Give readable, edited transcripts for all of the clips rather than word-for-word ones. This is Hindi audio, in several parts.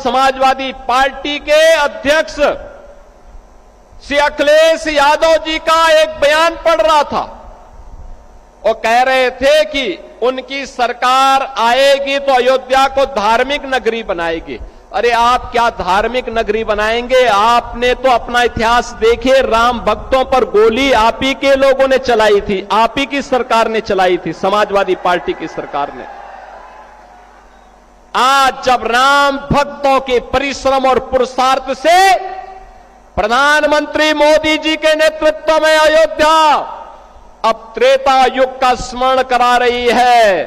समाजवादी पार्टी के अध्यक्ष श्री अखिलेश यादव जी का एक बयान पढ़ रहा था। वो कह रहे थे कि उनकी सरकार आएगी तो अयोध्या को धार्मिक नगरी बनाएगी। अरे आप क्या धार्मिक नगरी बनाएंगे? आपने तो अपना इतिहास देखिए, राम भक्तों पर गोली आप ही के लोगों ने चलाई थी, आप ही की सरकार ने चलाई थी, समाजवादी पार्टी की सरकार ने। आज जब राम भक्तों के परिश्रम और पुरुषार्थ से प्रधानमंत्री मोदी जी के नेतृत्व में अयोध्या अब त्रेता युग का स्मरण करा रही है,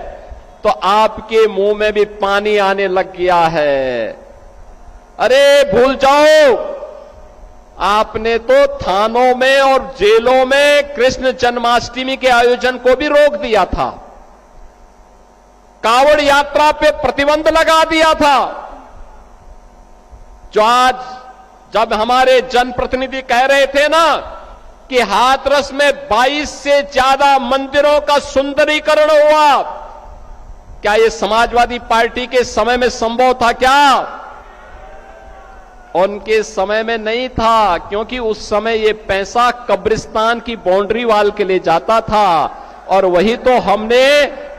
तो आपके मुंह में भी पानी आने लग गया है। अरे भूल जाओ, आपने तो थानों में और जेलों में कृष्ण जन्माष्टमी के आयोजन को भी रोक दिया था, कांवड़ यात्रा पे प्रतिबंध लगा दिया था। जो आज जब हमारे जनप्रतिनिधि कह रहे थे ना कि हाथरस में 22 से ज्यादा मंदिरों का सुंदरीकरण हुआ, क्या यह समाजवादी पार्टी के समय में संभव था? क्या उनके समय में नहीं था, क्योंकि उस समय यह पैसा कब्रिस्तान की बाउंड्री वाल के लिए जाता था और वही तो हमने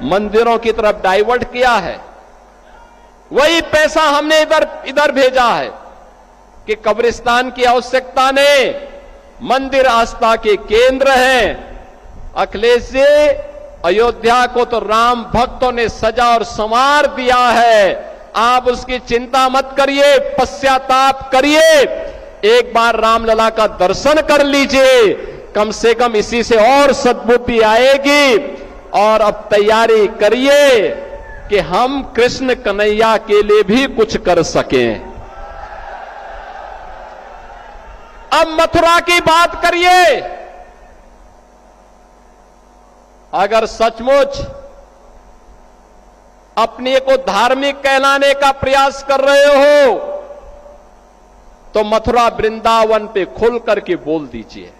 मंदिरों की तरफ डाइवर्ट किया है। वही पैसा हमने इधर भेजा है कि कब्रिस्तान की आवश्यकता नहीं, मंदिर आस्था के केंद्र हैं। अखिलेश जी, अयोध्या को तो राम भक्तों ने सजा और संवार दिया है, आप उसकी चिंता मत करिए, पश्चाताप करिए, एक बार रामलला का दर्शन कर लीजिए, कम से कम इसी से और सद्बुद्धि आएगी। और अब तैयारी करिए कि हम कृष्ण कन्हैया के लिए भी कुछ कर सकें। अब मथुरा की बात करिए। अगर सचमुच अपने को धार्मिक कहलाने का प्रयास कर रहे हो तो मथुरा वृंदावन पे खुल करके बोल दीजिए,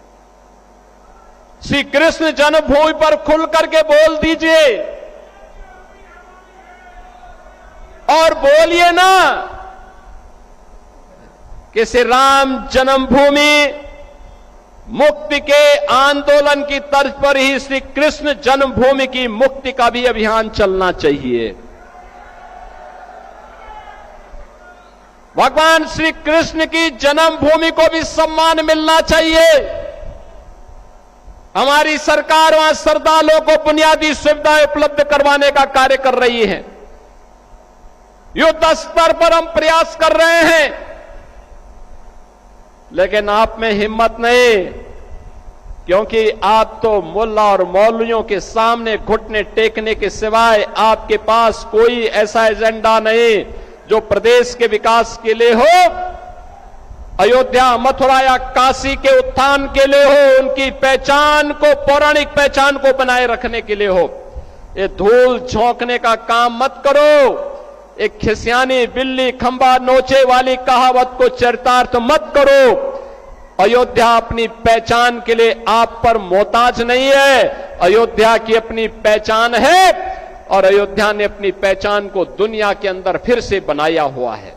श्री कृष्ण जन्मभूमि पर खुल करके बोल दीजिए और बोलिए ना कि श्री राम जन्मभूमि मुक्ति के आंदोलन की तर्ज पर ही श्री कृष्ण जन्मभूमि की मुक्ति का भी अभियान चलना चाहिए। भगवान श्री कृष्ण की जन्मभूमि को भी सम्मान मिलना चाहिए। हमारी सरकार वहां श्रद्धालुओं को बुनियादी सुविधाएं उपलब्ध करवाने का कार्य कर रही है। युद्ध स्तर पर हम प्रयास कर रहे हैं, लेकिन आप में हिम्मत नहीं, क्योंकि आप तो मुल्ला और मौलवियों के सामने घुटने टेकने के सिवाय आपके पास कोई ऐसा एजेंडा नहीं जो प्रदेश के विकास के लिए हो, अयोध्या, मथुरा या काशी के उत्थान के लिए हो, उनकी पहचान को, पौराणिक पहचान को बनाए रखने के लिए हो। ये धूल झोंकने का काम मत करो। एक खिसियानी बिल्ली खंबा नोचे वाली कहावत को चरितार्थ मत करो। अयोध्या अपनी पहचान के लिए आप पर मोहताज नहीं है, अयोध्या की अपनी पहचान है और अयोध्या ने अपनी पहचान को दुनिया के अंदर फिर से बनाया हुआ है।